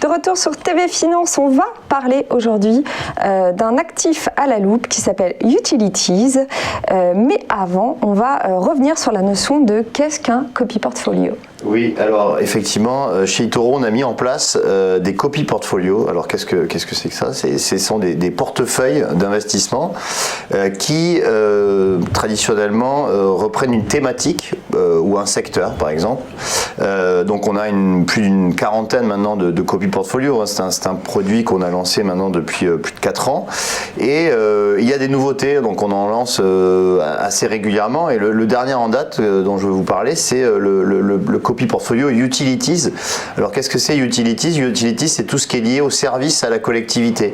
De retour sur TV Finance, on va parler aujourd'hui d'un actif à la loupe qui s'appelle Utilities. Mais avant, on va revenir sur la notion de qu'est-ce qu'un copy portfolio. Oui, alors effectivement, chez eToro, on a mis en place des copy portfolios. Alors qu'est-ce que c'est que ça? Ce sont des portefeuilles d'investissement qui traditionnellement reprennent une thématique ou un secteur, par exemple. Donc on a plus d'une quarantaine maintenant de copy portfolios. C'est un produit qu'on a lancé maintenant depuis plus de 4 ans. Et il y a des nouveautés, donc on en lance assez régulièrement. Et le dernier en date dont je vais vous parler, c'est le copy portfolio Utilities. Alors qu'est-ce que c'est Utilities? Utilities, c'est tout ce qui est lié au service à la collectivité.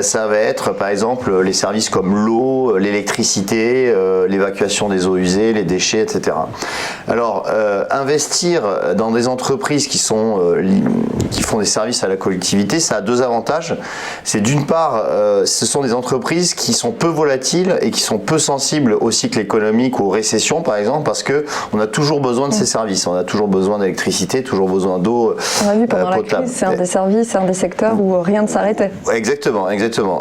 Ça va être par exemple les services comme l'eau, l'électricité, l'évacuation des eaux usées, les déchets, etc. Alors investir dans des entreprises qui font des services à la collectivité, ça a 2 avantages. C'est d'une part, ce sont des entreprises qui sont peu volatiles et qui sont peu sensibles aux cycles économiques ou aux récessions, par exemple, parce que on a toujours besoin de ces services. On a toujours besoin d'électricité, toujours besoin d'eau potable. On a vu pendant la crise, c'est un des services, c'est un des secteurs où rien ne s'arrêtait. Exactement.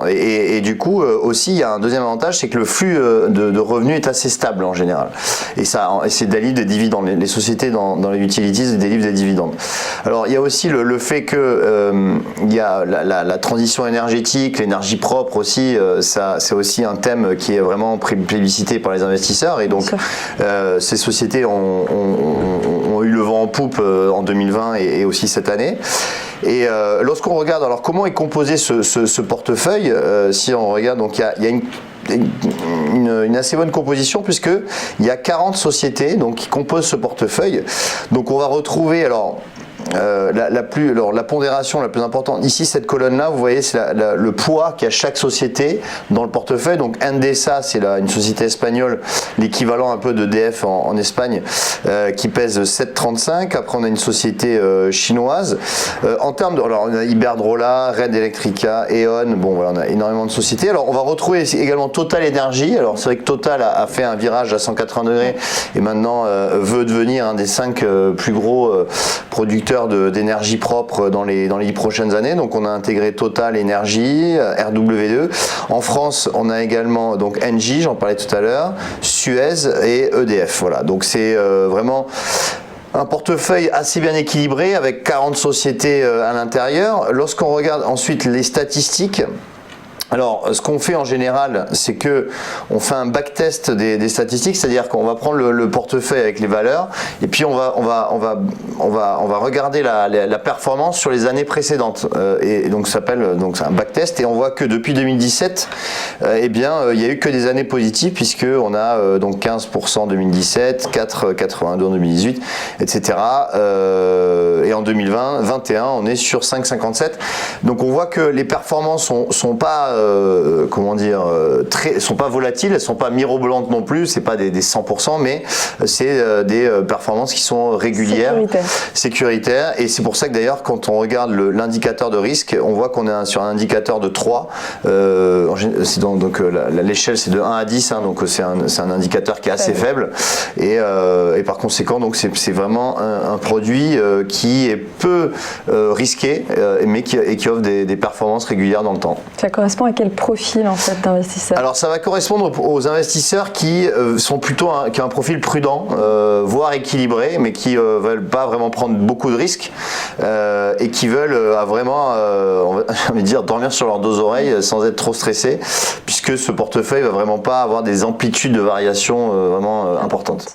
Et du coup, aussi, il y a un deuxième avantage, c'est que le flux de revenus est assez stable en général. Et c'est délivré des dividendes. Les sociétés dans les utilities délivrent des dividendes. Alors, il y a aussi le fait que il y a la transition énergétique, l'énergie propre aussi. C'est aussi un thème qui est vraiment plébiscité par les investisseurs. Et donc, ces sociétés ont eu le vent en poupe en 2020 et aussi cette année. Et lorsqu'on regarde, alors comment est composé ce portefeuille, si on regarde, donc il y a une assez bonne composition puisque il y a 40 sociétés donc qui composent ce portefeuille. Donc on va retrouver la pondération la plus importante ici, cette colonne là, vous voyez, c'est le poids qu'a chaque société dans le portefeuille. Donc Endesa, c'est une société espagnole, l'équivalent un peu d'EDF en Espagne, qui pèse 7,35. Après on a une société chinoise. En termes de, alors on a Iberdrola, Red Electrica, E.ON, bon voilà, on a énormément de sociétés. Alors on va retrouver également Total Energy. Alors c'est vrai que Total a fait un virage à 180 degrés et maintenant veut devenir un des 5 plus gros producteurs d'énergie propre dans les 10 prochaines années. Donc on a intégré Total Énergie, RWE. En France, on a également donc Engie, j'en parlais tout à l'heure, Suez et EDF. Voilà, donc c'est vraiment un portefeuille assez bien équilibré avec 40 sociétés à l'intérieur. Lorsqu'on regarde ensuite les statistiques, alors, ce qu'on fait en général, c'est que on fait un backtest des statistiques, c'est-à-dire qu'on va prendre le portefeuille avec les valeurs et puis on va regarder la performance sur les années précédentes. Et donc, ça s'appelle donc c'est un backtest et on voit que depuis 2017, il y a eu que des années positives puisque on a donc 15% en 2017, 4,82 en 2018, etc. Et en 2021, on est sur 5,57. Donc, on voit que les performances sont pas sont pas volatiles, elles sont pas mirobolantes non plus, c'est pas des 100%, mais c'est des performances qui sont régulières, sécuritaires, et c'est pour ça que d'ailleurs quand on regarde l'indicateur de risque, on voit qu'on est sur un indicateur de 3, l'échelle c'est de 1 à 10, hein, donc c'est un indicateur qui est assez faible, et par conséquent donc c'est vraiment un produit qui est peu risqué, mais qui offre des performances régulières dans le temps. Ça correspond à quel profil en fait d'investisseurs? Alors ça va correspondre aux investisseurs qui sont plutôt qui ont un profil prudent, voire équilibré, mais qui veulent pas vraiment prendre beaucoup de risques et qui veulent vraiment, on va dire, dormir sur leurs 2 oreilles sans être trop stressés, puisque ce portefeuille va vraiment pas avoir des amplitudes de variation vraiment importantes.